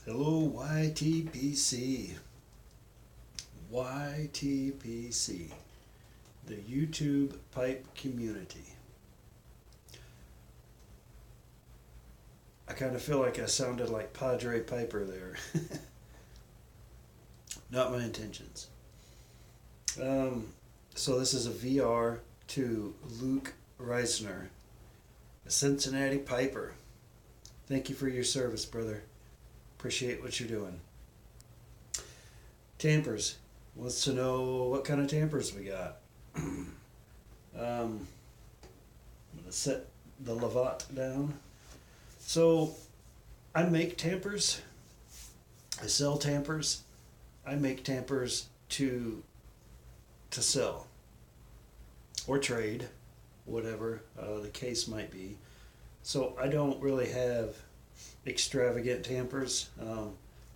Hello, YTPC. YTPC, the YouTube pipe community. I kind of feel like I sounded like Padre Piper there. Not my intentions. So this is a VR to Luke Risner, a Cincinnati Piper. Thank you for your service, brother. Appreciate what you're doing. Tampers. Wants to know what kind of tampers we got. I'm going to set the Lavat down. So I make tampers. I sell tampers. I make tampers to sell or trade, whatever the case might be. So I don't really have extravagant tampers.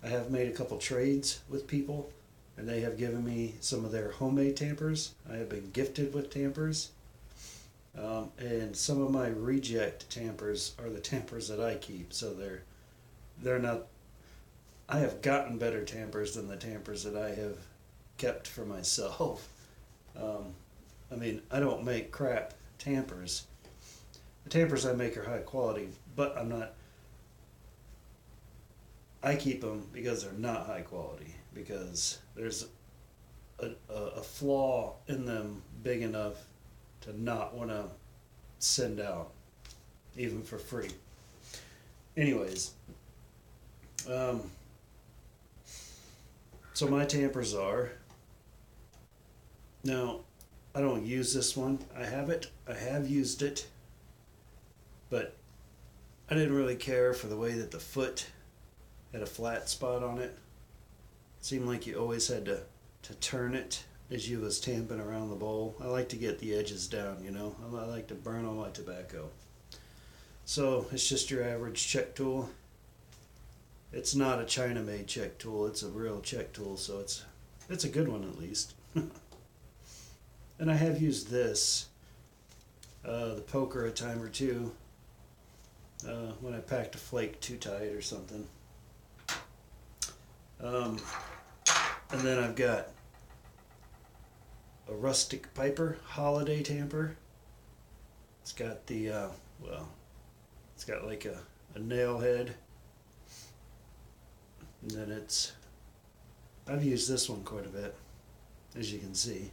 I have made a couple trades with people, and they have given me some of their homemade tampers. I have been gifted with tampers. And some of my reject tampers are the tampers that I keep. So they're not. I have gotten better tampers than the tampers that I have kept for myself. I mean, I don't make crap tampers. The tampers I make are high quality, but I keep them because they're not high quality, because there's a flaw in them big enough to not want to send out, even for free. Anyways, so my tampers are, now I don't use this one. I have used it, but I didn't really care for the way that the foot had a flat spot on it. It seemed like you always had to turn it as you was tamping around the bowl. I like to get the edges down, you know. I like to burn all my tobacco. So it's just your average check tool. It's not a China-made check tool. It's a real check tool, so it's a good one at least. And I have used this, the poker, a time or two, when I packed a flake too tight or something. And then I've got a rustic piper holiday tamper. It's got the it's got like a nail head, and then I've used this one quite a bit, as you can see.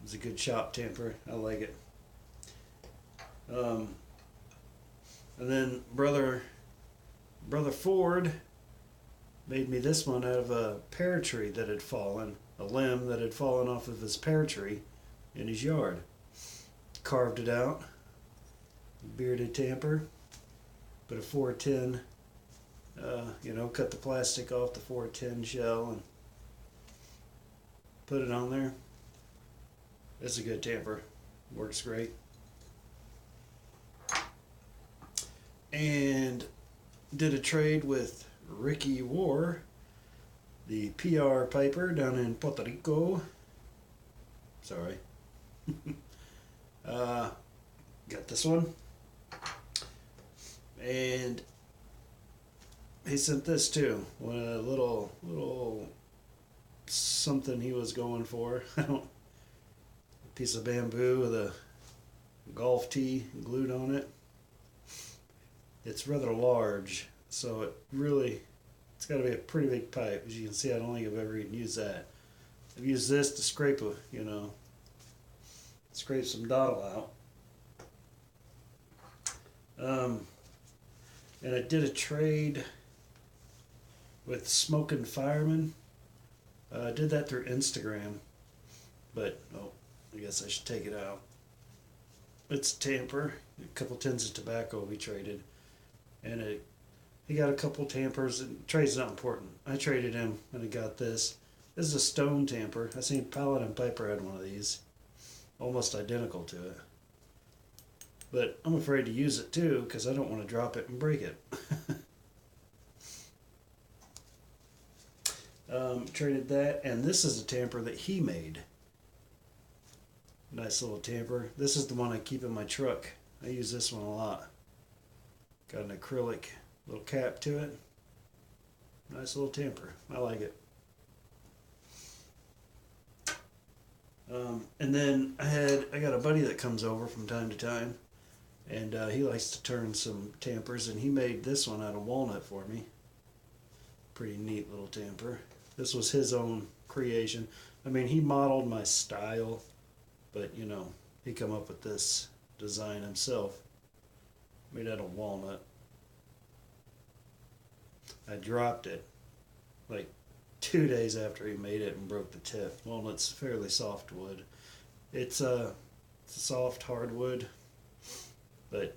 It's a good shop tamper. I like it. And then brother Ford made me this one out of a pear tree that had fallen, a limb that had fallen off of his pear tree in his yard. Carved it out, bearded tamper, put a 410, cut the plastic off the 410 shell and put it on there. It's a good tamper, works great. And did a trade with Ricky War, the PR piper down in Puerto Rico. Sorry. Got this one. And he sent this too. A little something he was going for. A piece of bamboo with a golf tee glued on it. It's rather large, so it's got to be a pretty big pipe. As you can see, I don't think I've ever even used that. I've used this to scrape some dottle out. And I did a trade with Smoking Fireman. I did that through Instagram, but I guess I should take it out. It's a tamper, a couple tins of tobacco we traded, and he got a couple tampers. And trade's not important. I traded him, and I got this. This is a stone tamper. I seen Paladin Piper had one of these, almost identical to it. But I'm afraid to use it too, because I don't want to drop it and break it. Traded that, and this is a tamper that he made. Nice little tamper. This is the one I keep in my truck. I use this one a lot. Got an acrylic little cap to it. Nice little tamper. I like it. And then I got a buddy that comes over from time to time, and he likes to turn some tampers, and he made this one out of walnut for me. Pretty neat little tamper. This was his own creation. I mean, he modeled my style, but you know, he come up with this design himself, made out of walnut. I dropped it like 2 days after he made it and broke the tip. Walnut's fairly soft wood. It's a soft hardwood, but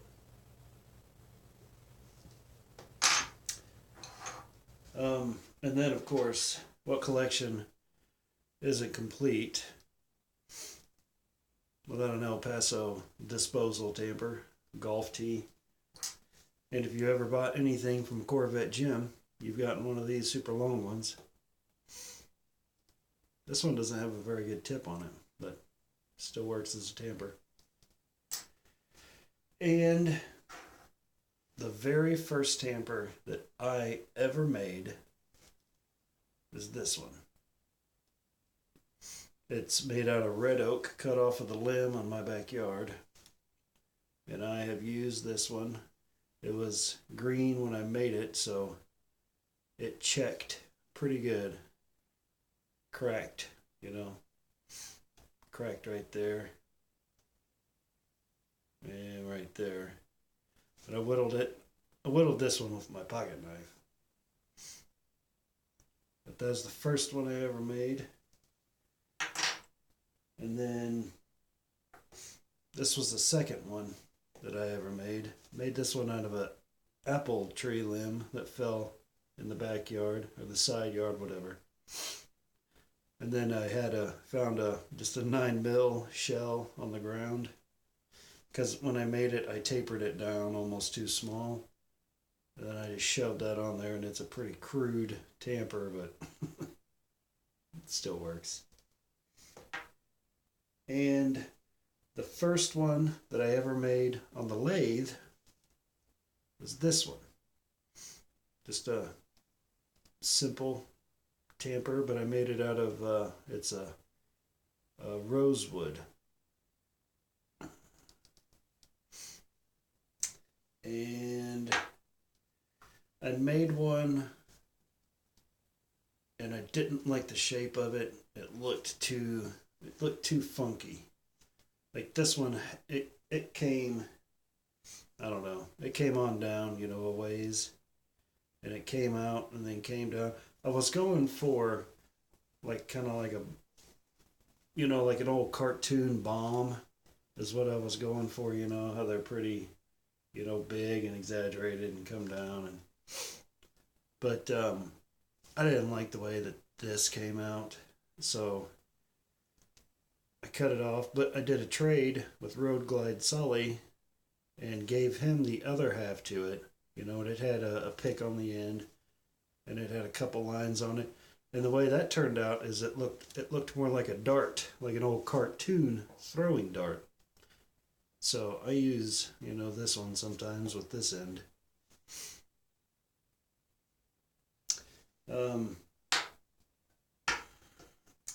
and then of course, what collection isn't complete without an El Paso disposal tamper, golf tee. And if you ever bought anything from Corvette Jim, you've gotten one of these super long ones. This one doesn't have a very good tip on it, but still works as a tamper. And the very first tamper that I ever made is this one. It's made out of red oak cut off of the limb on my backyard. And I have used this one. It was green when I made it, so it checked pretty good. Cracked, you know. Cracked right there. And right there. But I whittled it. I whittled this one with my pocket knife. But that was the first one I ever made. And then this was the second one that I ever made. Made this one out of an apple tree limb that fell in the backyard or the side yard, whatever. And then I found just a 9mm shell on the ground, because when I made it, I tapered it down almost too small. And then I just shoved that on there, and it's a pretty crude tamper, but it still works. And the first one that I ever made on the lathe was this one. Just a simple tamper, but I made it out of, it's a rosewood. And I made one, and I didn't like the shape of it. It looked too funky. Like this one, it came, I don't know, it came on down, you know, a ways, and it came out and then came down. I was going for like kind of like a, you know, like an old cartoon bomb is what I was going for, you know, how they're pretty, you know, big and exaggerated and come down. And but I didn't like the way that this came out, so I cut it off. But I did a trade with Road Glide Sully and gave him the other half to it. You know, and it had a pick on the end, and it had a couple lines on it. And the way that turned out is it looked more like a dart, like an old cartoon throwing dart. So I use, you know, this one sometimes with this end.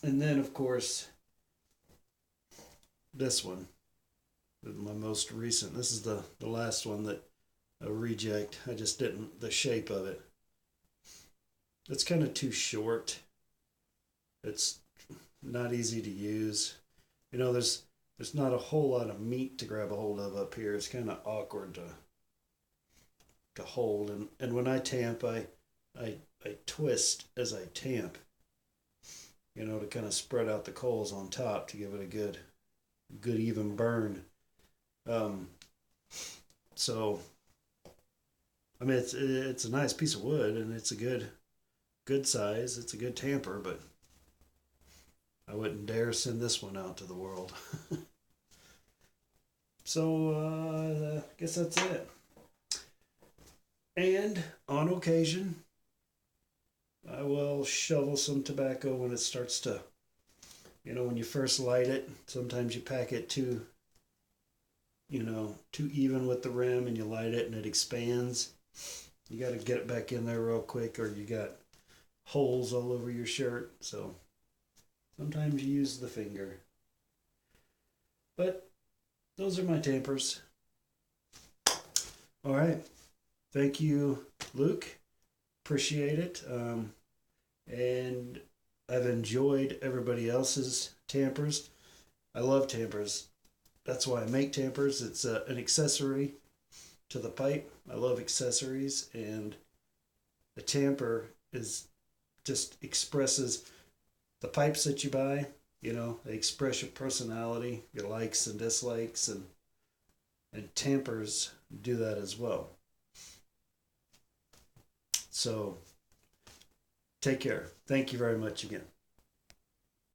And then of course this one, my most recent. This is the last one that a reject. I just didn't, the shape of it. It's kind of too short. It's not easy to use. You know, there's not a whole lot of meat to grab a hold of up here. It's kind of awkward to hold. And when I tamp, I twist as I tamp. You know, to kind of spread out the coals on top to give it a good even burn. So I mean, it's a nice piece of wood, and it's a good size. It's a good tamper, but I wouldn't dare send this one out to the world. So I guess that's it. And on occasion, I will shovel some tobacco when it starts to, you know, when you first light it. Sometimes you pack it too even with the rim, and you light it and it expands. You got to get it back in there real quick, or you got holes all over your shirt. So sometimes you use the finger. But those are my tampers. All right. Thank you, Luke. Appreciate it. And I've enjoyed everybody else's tampers. I love tampers. That's why I make tampers. It's an accessory to the pipe. I love accessories, and a tamper is just expresses the pipes that you buy. You know, they express your personality, your likes and dislikes, and tampers do that as well. So take care. Thank you very much again.